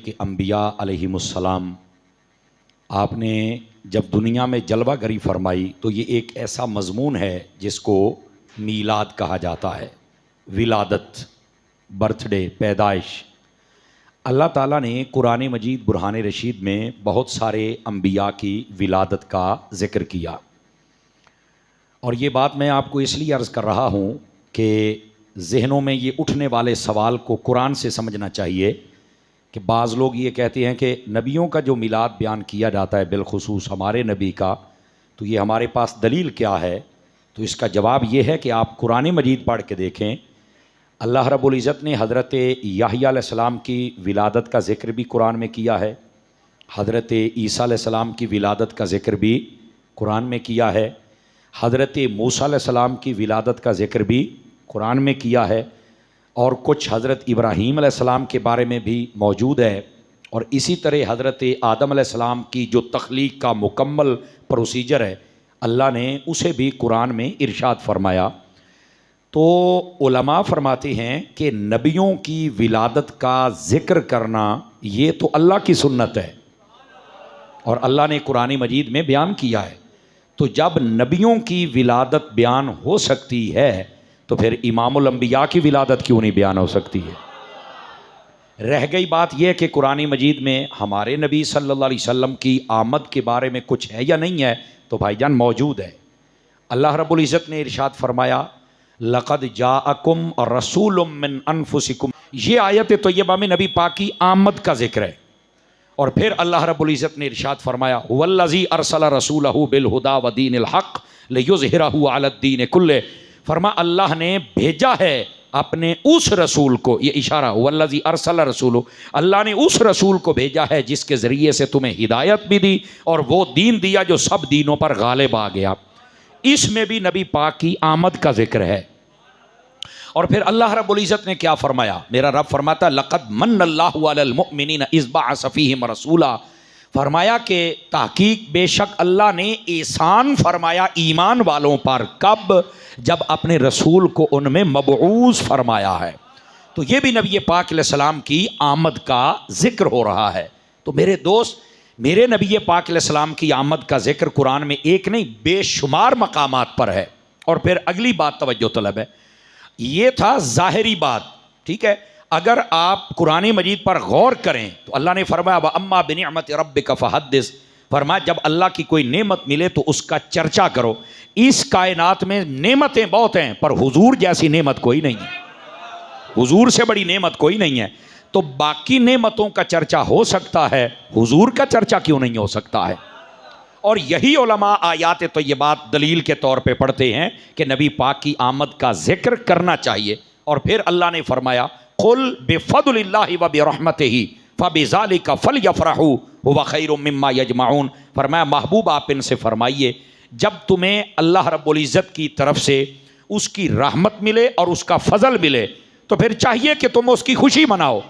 कि अम्बिया अलैहिमुस्सलाम आपने जब दुनिया में जलवागरी फरमाई तो ये एक ऐसा मज़मून है जिसको मीलाद कहा जाता है। विलादत, बर्थडे, पैदाइश। अल्लाह ताला ने कुरान मजीद बुरहान रशीद में बहुत सारे अम्बिया की विलादत का ज़िक्र किया, और ये बात मैं आपको इसलिए अर्ज़ कर रहा हूँ कि ज़हनों में ये उठने वाले सवाल को कुरान से समझना चाहिए कि बाज़ लोग ये कहते हैं कि नबियों का जो मिलाद बयान किया जाता है, बिलखुसूस हमारे नबी का, तो ये हमारे पास दलील क्या है? तो इसका जवाब ये है कि आप कुरान मजीद पढ़ के देखें। अल्लाह रब्बुल इज़्ज़त ने हज़रत याहिया अलैहिस्सलाम की विलादत का ज़िक्र भी कुरान में किया है, हज़रत ईसा अलैहिस्सलाम की विलादत का ज़िक्र भी कुरान में किया है, हज़रत मूसा अलैहिस्सलाम की विलादत का ज़िक्र भी कुरान में किया है, और कुछ हज़रत इब्राहीम अलैहिस्सलाम के बारे में भी मौजूद है। और इसी तरह हज़रत आदम अलैहिस्सलाम की जो तख्लीक का मुकम्मल प्रोसीजर है, अल्लाह ने उसे भी कुरान में इरशाद फरमाया। तो उलमा फरमाते हैं कि नबियों की विलादत का ज़िक्र करना ये तो अल्लाह की सुन्नत है और अल्लाह ने कुरान मजीद में बयान किया है। तो जब नबियों की विलादत बयान हो सकती है तो फिर इमामुल अंबिया की विलादत क्यों नहीं बयान हो सकती है? रह गई बात यह कि कुरान मजीद में हमारे नबी सल्लल्लाहु अलैहि वसल्लम की आमद के बारे में कुछ है या नहीं है? तो भाईजान मौजूद है। अल्लाह रब्बुल इज़्ज़त ने इरशाद फरमाया, लक़द जाअकुम रसूलुम मिन अनफुसिकुम। ये आयत तय्यबा में नबी पाक की आमद का जिक्र है। और फिर अल्लाह रब्बुल इज़्ज़त ने इरशाद फरमाया, हुवल्लज़ी अरसला रसूलहु बिल हुदा व दीनिल हक़ लियुज़हिरहु अलद्दीन कुल्ले। फरमा अल्लाह ने भेजा है अपने उस रसूल को, ये इशारा वल्लज़ी अरसला रसूलु, अल्लाह ने उस रसूल को भेजा है जिसके ज़रिए से तुम्हें हिदायत भी दी और वो दीन दिया जो सब दीनों पर गालिब आ गया। इसमें भी नबी पाक की आमद का जिक्र है। और फिर अल्लाह रब्बुल इज़्ज़त ने क्या फरमाया? मेरा रब फरमाता, लक़द मन्नल्लाहु अलल मुअमिनीन इज़ बअस फ़ीहिम रसूला। फरमाया कि ताहकीक बेशक अल्लाह ने एहसान फरमाया ईमान वालों पर। कब? जब अपने रसूल को उनमें मबऊस फरमाया है। तो ये भी नबी पाक अलैहिस्सलाम की आमद का जिक्र हो रहा है। तो मेरे दोस्त, मेरे नबी पाक अलैहिस्सलाम की आमद का जिक्र कुरान में एक नहीं बेशुमार मकामात पर है। और फिर अगली बात तवज्जो तलब है, ये था ज़ाहिरी बात, ठीक है। अगर आप कुरान मजीद पर गौर करें तो अल्लाह ने फरमाया, व अम्मा बिनिअमति रब्बिका फहद्दिस। फरमाया जब अल्लाह की कोई नेमत मिले तो उसका चर्चा करो। इस कायनात में नेमतें बहुत हैं पर हुजूर जैसी नेमत कोई नहीं है, हुजूर से बड़ी नेमत कोई नहीं है। तो बाकी नेमतों का चर्चा हो सकता है, हुजूर का चर्चा क्यों नहीं हो सकता है? और यही उलमा आयात तो ये बात दलील के तौर पे पढ़ते हैं कि नबी पाक की आमद का जिक्र करना चाहिए। और फिर अल्लाह ने फरमाया, कुल बिफदलिल्लाहि व बिरहमतिही फबिज़ालिका फलयफ़रहू हुवा खैरुम मिम्मा यजमाऊन। फरमाया महबूब आप इनसे फरमाइए, जब तुम्हें अल्लाह रब्बुल इज़्ज़त की तरफ से उसकी रहमत मिले और उसका फजल मिले तो फिर चाहिए कि तुम उसकी खुशी मनाओ।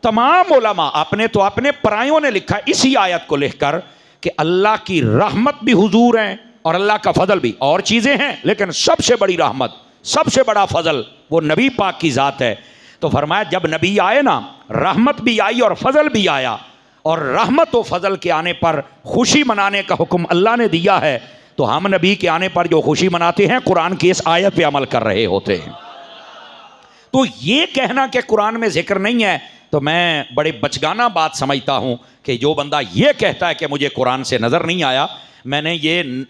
तमाम उलमा, आपने तो अपने परायों ने लिखा इसी आयत को लिखकर कि अल्लाह की रहमत भी हुजूर हैं और अल्लाह का फजल भी, और चीज़ें हैं लेकिन सबसे बड़ी रहमत, सबसे बड़ा फजल वो नबी पाक की ज़ात है। तो फरमाया जब नबी आए ना, रहमत भी आई और फजल भी आया, और रहमत व फजल के आने पर खुशी मनाने का हुक्म अल्लाह ने दिया है। तो हम नबी के आने पर जो खुशी मनाते हैं कुरान की इस आयत पे अमल कर रहे होते हैं। तो ये कहना कि कुरान में जिक्र नहीं है, तो मैं बड़े बचगाना बात समझता हूँ कि जो बंदा ये कहता है कि मुझे कुरान से नज़र नहीं आया। मैंने ये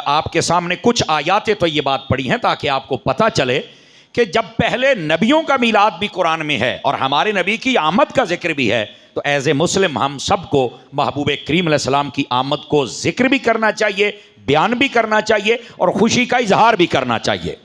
आपके सामने कुछ आयातें तो ये बात पढ़ी हैं ताकि आपको पता चले कि जब पहले नबियों का मीलाद भी कुरान में है और हमारे नबी की आमद का जिक्र भी है, तो एज ए मुस्लिम हम सबको महबूब करीम अलैहिस्सलाम की आमद को जिक्र भी करना चाहिए, बयान भी करना चाहिए और खुशी का इजहार भी करना चाहिए।